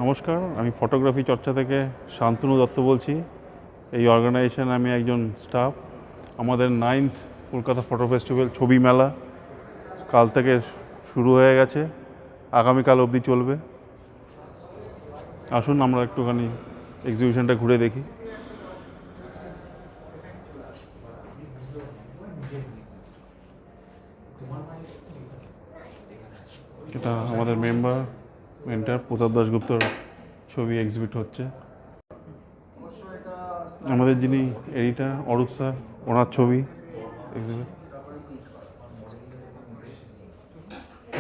নমস্কার, আমি ফটোগ্রাফি চর্চা থেকে শান্তনু দত্ত বলছি। এই অর্গানাইজেশন আমি একজন স্টাফ। আমাদের 9th কলকাতা ফটো ফেস্টিভ্যাল ছবি মেলা কাল থেকে শুরু হয়ে গেছে, আগামীকাল অবধি চলবে। আসুন আমরা একটুখানি এক্সিবিশনটা ঘুরে দেখি। এটা আমাদের মেন্টার প্রতাপ দাশগুপ্তর ছবি এক্সিবিট হচ্ছে। আমাদের যিনি এডিটার অরূপ স্যার, ওনার ছবি এক্সিবিট।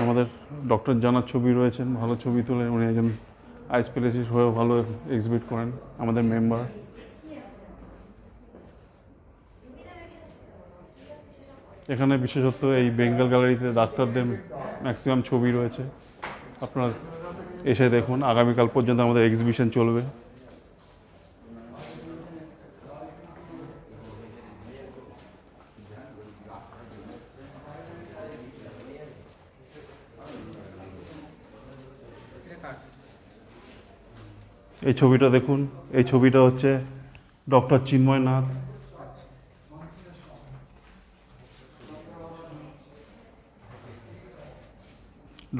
আমাদের ডক্টর জানার ছবি রয়েছেন, ভালো ছবি তোলে উনি, একজন আইসপেলেসিস হয়েও ভালো এক্সিবিট করেন। আমাদের মেম্বার এখানে বিশেষত এই বেঙ্গল গ্যালারিতে ডাক্তারদের ম্যাক্সিমাম ছবি রয়েছে। আপনারা এসে দেখুন, আগামীকাল পর্যন্ত আমাদের এক্সিবিশন চলবে। এই ছবিটা দেখুন, এই ছবিটা হচ্ছে ডক্টর চিন্ময় নাথ।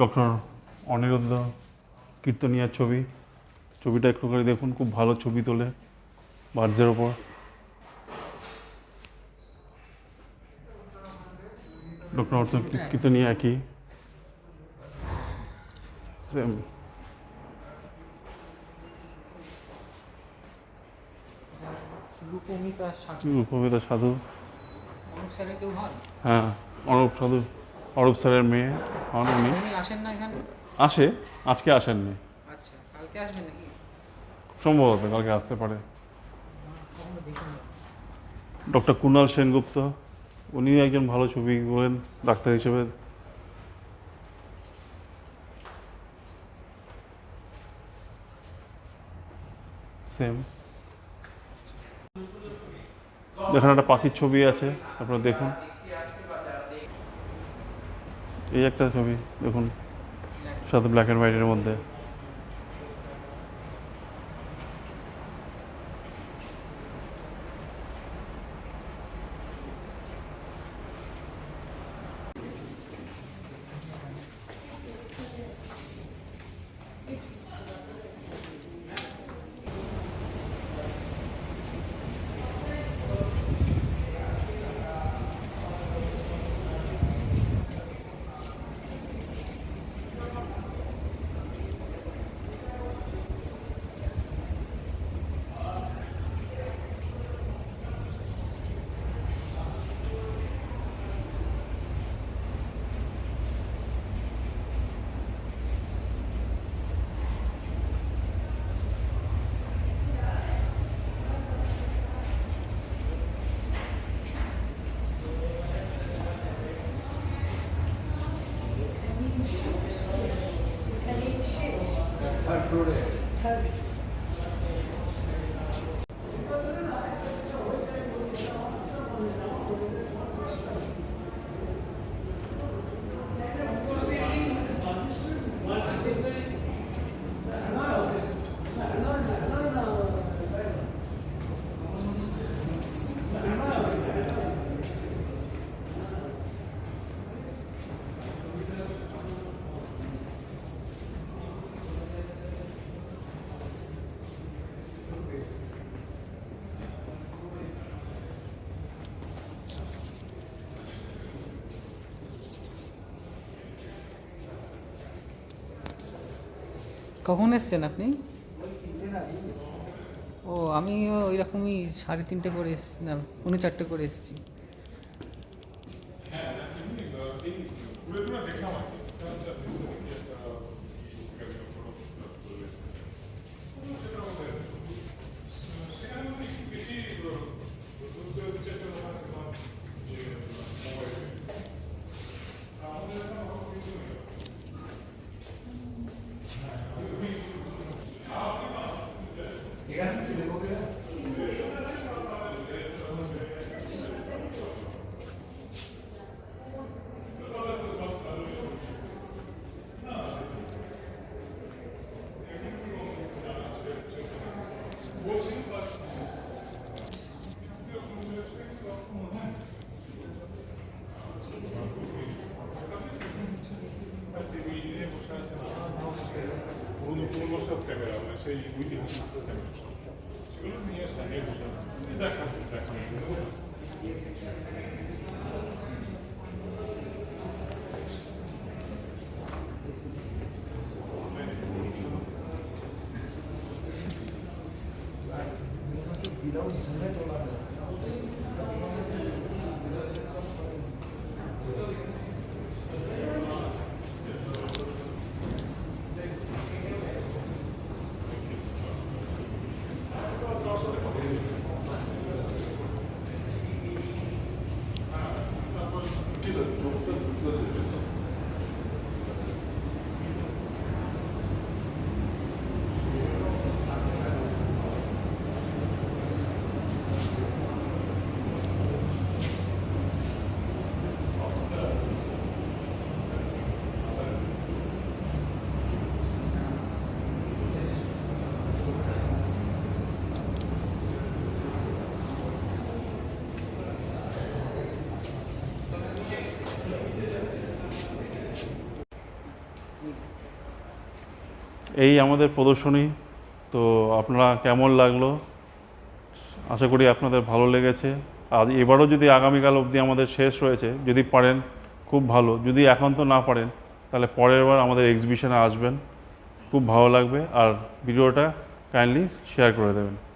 ডক্টর অনিরুদ্ধ কীর্তনিয়ার ছবি। ছবিটা একটু করে দেখুন, খুব ভালো ছবি তোলে বার্ডসের ওপর। ডক্টর অর্থ কীর্তনিয়া একই সেম। রূপমিতা সাধু, হ্যাঁ অরূপ স্যারের মেয়ে হন উনি। আসে, আজকে আসেননি, সম্ভবত কালকে আসতে পারে। ডক্টর কুণাল সেনগুপ্ত, উনি একজন ভালো ছবি করেন ডাক্তার হিসেবে। সেম। এখানে একটা পাখির ছবি আছে, আপনারা দেখুন। এই একটা ছবি দেখুন, সাথে ব্ল্যাক অ্যান্ড হোয়াইটের মধ্যে। কখন এসছেন আপনি? ও, আমিও ওই রকমই 3:30 করে এসছি, না 4:45 করে এসছি। এই আমাদের প্রদর্শনী। তো আপনারা কেমন লাগলো, আশা করি আপনাদের ভালো লেগেছে। আর এবারও যদি আগামীকাল অবধি আমাদের শেষ রয়েছে, যদি পারেন খুব ভালো, যদি এখন তো না পারেন তাহলে পরের বার আমাদের এক্সিবিশনে আসবেন, খুব ভালো লাগবে। আর ভিডিওটা কাইন্ডলি শেয়ার করে দেবেন।